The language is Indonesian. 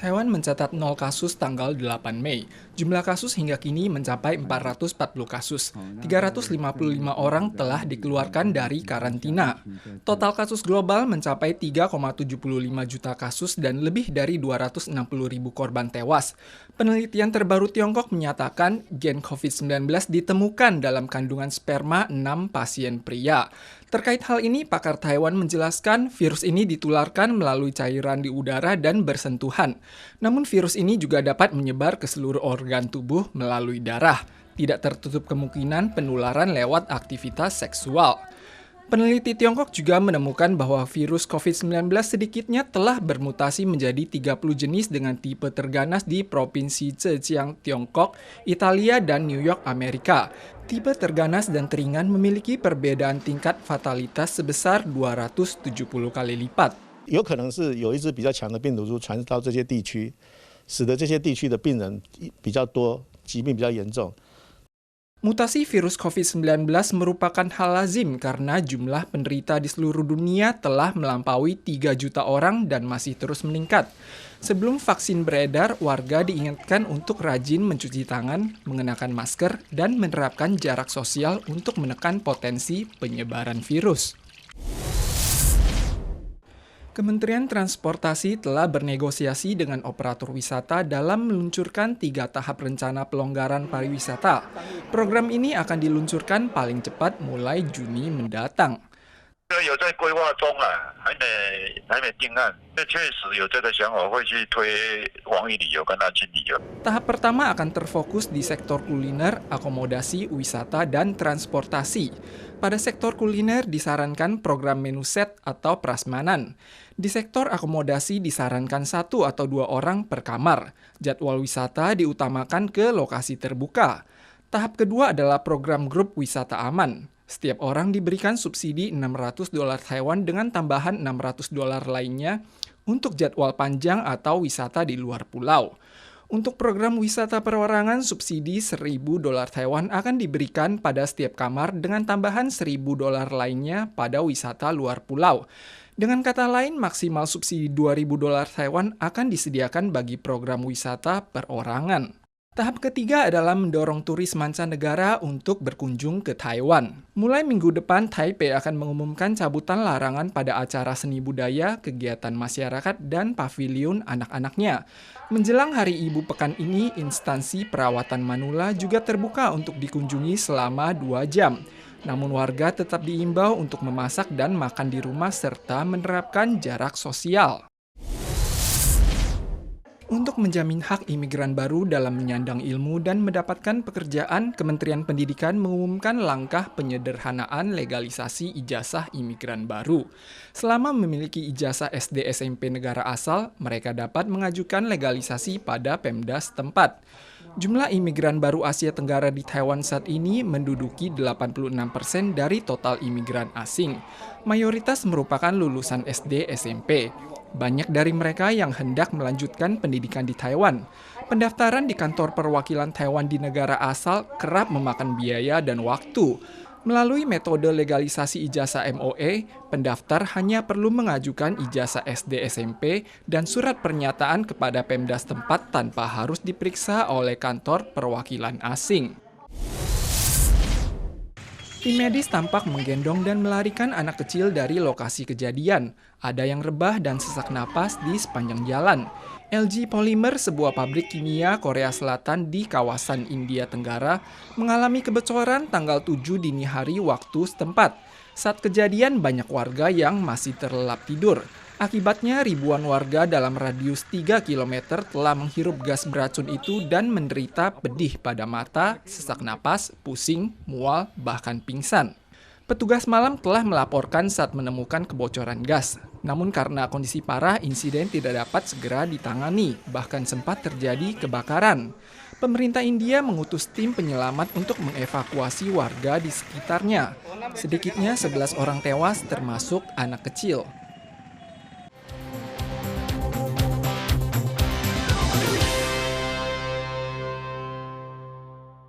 Taiwan mencatat 0 kasus tanggal 8 Mei. Jumlah kasus hingga kini mencapai 440 kasus. 355 orang telah dikeluarkan dari karantina. Total kasus global mencapai 3,75 juta kasus dan lebih dari 260 ribu korban tewas. Penelitian terbaru Tiongkok menyatakan gen COVID-19 ditemukan dalam kandungan sperma 6 pasien pria. Terkait hal ini, pakar Taiwan menjelaskan virus ini ditularkan melalui cairan di udara dan bersentuhan. Namun virus ini juga dapat menyebar ke seluruh organ tubuh melalui darah. Tidak tertutup kemungkinan penularan lewat aktivitas seksual. Peneliti Tiongkok juga menemukan bahwa virus COVID-19 sedikitnya telah bermutasi menjadi 30 jenis dengan tipe terganas di Provinsi Zhejiang, Tiongkok, Italia, dan New York, Amerika. Tipe terganas dan teringan memiliki perbedaan tingkat fatalitas sebesar 270 kali lipat. 有可能是有一支比较强的病毒株传到这些地区，使得这些地区的病人比较多，疾病比较严重。 Mutasi virus COVID-19 merupakan hal lazim karena jumlah penderita di seluruh dunia telah melampaui 3 juta orang dan masih terus meningkat. Sebelum vaksin beredar, warga diingatkan untuk rajin mencuci tangan, mengenakan masker, dan menerapkan jarak sosial untuk menekan potensi penyebaran virus. Kementerian Transportasi telah bernegosiasi dengan operator wisata dalam meluncurkan 3 tahap rencana pelonggaran pariwisata. Program ini akan diluncurkan paling cepat mulai Juni mendatang. Tahap pertama akan terfokus di sektor kuliner, akomodasi, wisata, dan transportasi. Pada sektor kuliner disarankan program menu set atau prasmanan. Di sektor akomodasi disarankan 1 atau 2 orang per kamar. Jadwal wisata diutamakan ke lokasi terbuka. Tahap kedua adalah program grup wisata aman. Setiap orang diberikan subsidi $600 Taiwan dengan tambahan $600 lainnya untuk jadwal panjang atau wisata di luar pulau. Untuk program wisata perorangan, subsidi $1.000 Taiwan akan diberikan pada setiap kamar dengan tambahan $1.000 lainnya pada wisata luar pulau. Dengan kata lain, maksimal subsidi $2.000 Taiwan akan disediakan bagi program wisata perorangan. Tahap ketiga adalah mendorong turis mancanegara untuk berkunjung ke Taiwan. Mulai minggu depan, Taipei akan mengumumkan cabutan larangan pada acara seni budaya, kegiatan masyarakat, dan paviliun anak-anaknya. Menjelang Hari Ibu pekan ini, instansi perawatan manula juga terbuka untuk dikunjungi selama 2 jam. Namun warga tetap diimbau untuk memasak dan makan di rumah serta menerapkan jarak sosial. Untuk menjamin hak imigran baru dalam menyandang ilmu dan mendapatkan pekerjaan, Kementerian Pendidikan mengumumkan langkah penyederhanaan legalisasi ijazah imigran baru. Selama memiliki ijazah SD SMP negara asal, mereka dapat mengajukan legalisasi pada Pemda setempat. Jumlah imigran baru Asia Tenggara di Taiwan saat ini menduduki 86% dari total imigran asing. Mayoritas merupakan lulusan SD SMP. Banyak dari mereka yang hendak melanjutkan pendidikan di Taiwan. Pendaftaran di kantor perwakilan Taiwan di negara asal kerap memakan biaya dan waktu. Melalui metode legalisasi ijazah MOE, pendaftar hanya perlu mengajukan ijazah SD SMP dan surat pernyataan kepada Pemda setempat tanpa harus diperiksa oleh kantor perwakilan asing. Tim medis tampak menggendong dan melarikan anak kecil dari lokasi kejadian. Ada yang rebah dan sesak napas di sepanjang jalan. LG Polymer, sebuah pabrik kimia Korea Selatan di kawasan India Tenggara, mengalami kebocoran tanggal 7 dini hari waktu setempat. Saat kejadian, banyak warga yang masih terlelap tidur. Akibatnya, ribuan warga dalam radius 3 km telah menghirup gas beracun itu dan menderita pedih pada mata, sesak napas, pusing, mual, bahkan pingsan. Petugas malam telah melaporkan saat menemukan kebocoran gas. Namun karena kondisi parah, insiden tidak dapat segera ditangani, bahkan sempat terjadi kebakaran. Pemerintah India mengutus tim penyelamat untuk mengevakuasi warga di sekitarnya. Sedikitnya 11 orang tewas termasuk anak kecil.